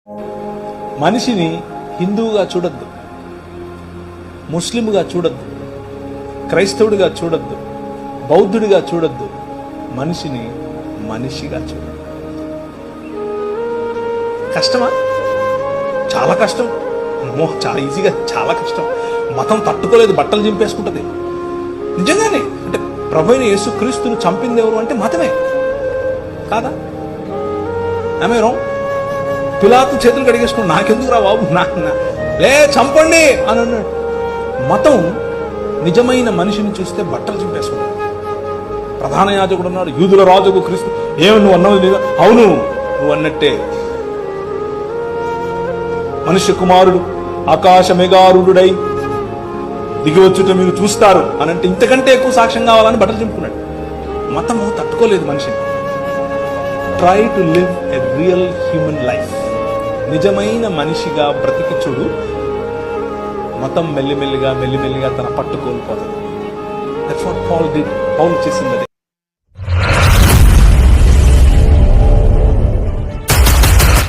మనిషిని హిందువుగా చూడొద్దు, ముస్లింగా చూడొద్దు, క్రైస్తవుడిగా చూడొద్దు, బౌద్ధుడిగా చూడొద్దు. మనిషిని మనిషిగా చూడొద్దు. కష్టమా? చాలా కష్టం. చాలా ఈజీగా, చాలా కష్టం. మతం తట్టుకోలేదు, బట్టలు చింపేసుకుంటుంది. నిజంగానే అంటే ప్రభువైన యేసుక్రీస్తును చంపింది ఎవరు అంటే మతమే కాదా? ఆమె రాంగ్. పిలాతు చేతులు కడిగేసుకున్నాడు, నాకెందుకు రా బాబు, లే చంపండి అని అన్నాడు. మతం నిజమైన మనిషిని చూస్తే బట్టలు చింపేసుకున్నాడు. ప్రధాన యాజకుడు ఉన్నాడు, యూదుల రాజుకు క్రీస్తు. ఏమి నువ్వు అన్నది లేదా? అవును, నువ్వు అన్నట్టే. మనుష్య కుమారుడు ఆకాశ మేఘారుడై దిగివచ్చుట మీరు చూస్తారు అని అంటే ఇంతకంటే ఎక్కువ సాక్ష్యం కావాలని బట్టలు చింపుకున్నాడు. మతము తట్టుకోలేదు మనిషిని. Try to live a real human life. నిజమైన మనిషిగా బ్రతికి చూడు. మతం మెల్లిమెల్లిగా తన పట్టు కోల్పోతుంది. That's what Paul did. Paul చేసింది అదే.